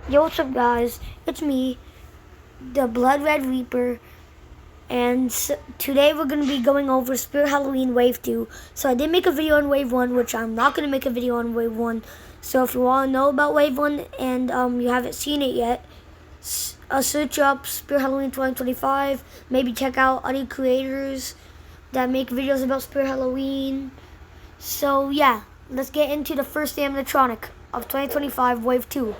Yo, what's up, guys? It's me, the Blood Red Reaper, and today we're going to be going over Spirit Halloween Wave 2. So I did make a video on Wave 1, which I'm not going to make a video on Wave 1. So if you want to know about Wave 1 and you haven't seen it yet, search up Spirit Halloween 2025. Maybe check out other creators that make videos about Spirit Halloween. So yeah, let's get into the first animatronic of 2025 Wave 2.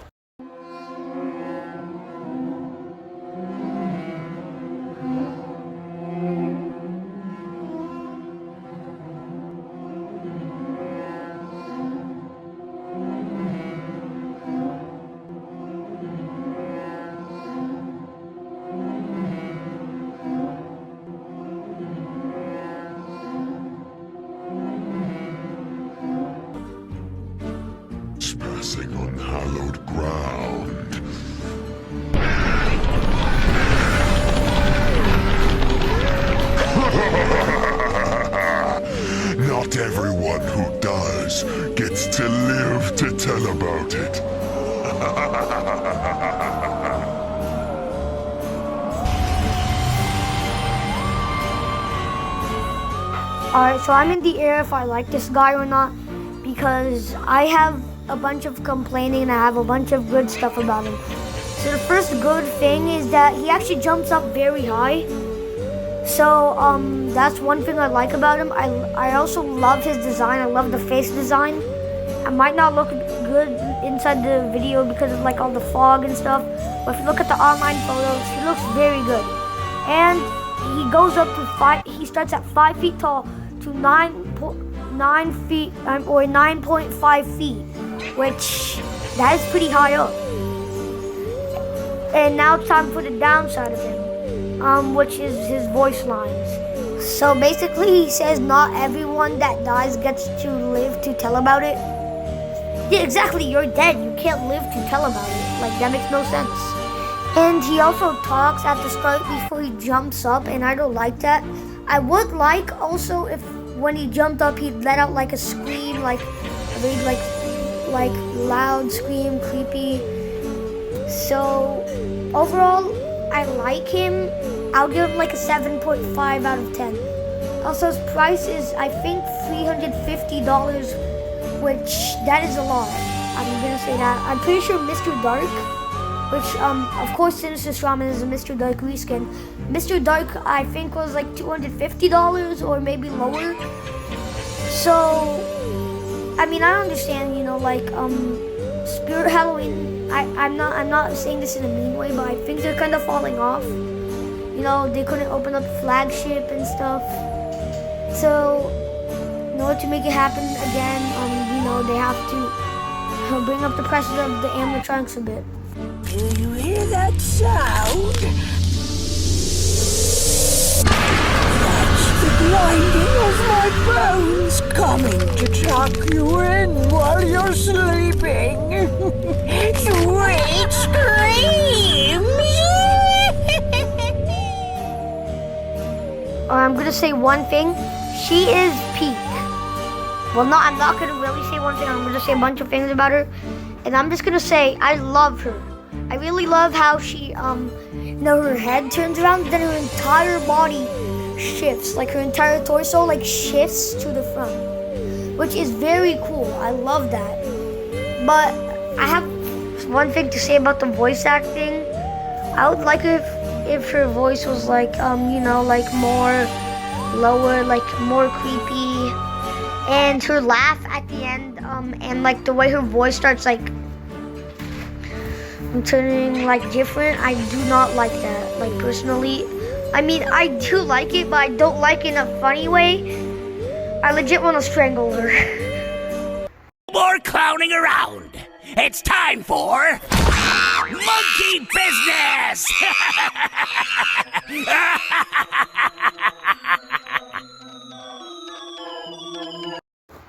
Passing on hallowed ground. Not everyone who does gets to live to tell about it. Alright, so I'm in the air if I like this guy or not, because I have a bunch of complaining and I have a bunch of good stuff about him. So the first good thing is that he actually jumps up very high. So that's one thing I like about him. I also love his design. I love the face design. It might not look good inside the video because of like all the fog and stuff, but if you look at the online photos, he looks very good. And he goes up to he starts at 5 feet tall to 9 feet or 9.5 feet, which that is pretty high up. And now it's time for the downside of him, which is his voice lines. So basically he says not everyone that dies gets to live to tell about it. Yeah, exactly, you're dead. You can't live to tell about it. Like, that makes no sense. And he also talks at the start before he jumps up, and I don't like that. I would like also if when he jumped up he'd let out like a scream, like a very like loud scream, creepy. So overall I like him. I'll give him like a 7.5 out of 10. Also his price is I think $350, which that is a lot. I'm gonna say that. I'm pretty sure Mr. Dark, which of course Sinister Strawman is a Mr. Dark reskin. Mr. Dark I think was like $250 or maybe lower. So I mean I understand, you know, like Spirit Halloween, I'm not saying this in a mean way, but I think they're kind of falling off. You know, they couldn't open up flagship and stuff. So in order to make it happen again, you know, they have to bring up the prices of the animatronics a bit. Do you hear that sound? That's the grinding of my bones coming to tuck you in while you're sleeping. Sweet screams! I'm gonna say one thing. She is peak. Well, no, I'm not gonna really say one thing. I'm gonna say a bunch of things about her. And I'm just gonna say I love her. I really love how she, you know, her head turns around, then her entire body shifts. Like her entire torso, like shifts to the front, which is very cool. I love that. But I have one thing to say about the voice acting. I would like if her voice was like, you know, like more lower, like more creepy. And her laugh at the end, and like the way her voice starts like turning like different, I do not like that. Like personally, I mean I do like it, but I don't like it in a funny way. I legit want to strangle her. More clowning around. It's time for monkey business.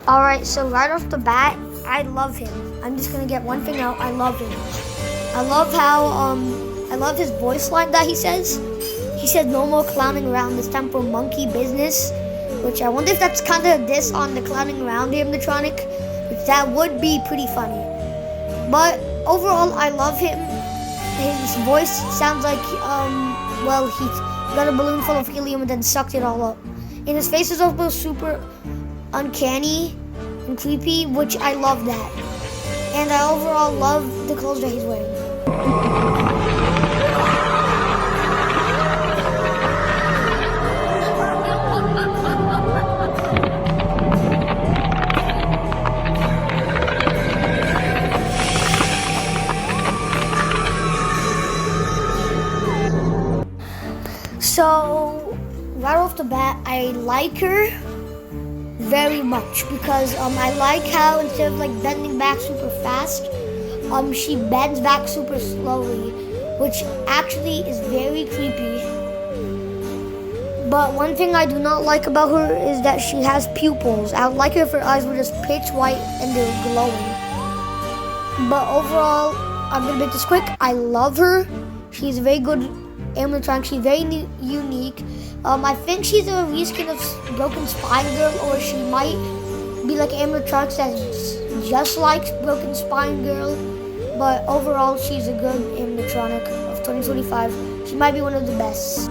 Alright, so right off the bat, I love him. I'm just gonna get one thing out. I love him. I love how I love his voice line that he says. He said no more clowning around, it's time for monkey business. Which I wonder if that's kind of a diss on the clowning around animatronic, which that would be pretty funny. But overall, I love him. His voice sounds like, well, he got a balloon full of helium and then sucked it all up. And his face is also super uncanny and creepy, which I love that. And I overall love the clothes that he's wearing. So, right off the bat, I like her very much because I like how instead of like bending back super fast, she bends back super slowly, which actually is very creepy. But one thing I do not like about her is that she has pupils. I would like her if her eyes were just pitch white and they were glowing. But overall, I'm gonna make this quick. I love her. She's a very good animatronic. She's very unique. I think she's a reskin of Broken Spine Girl, or she might be like animatronics that's just like Broken Spine Girl. But overall, she's a good animatronic of 2025. She might be one of the best.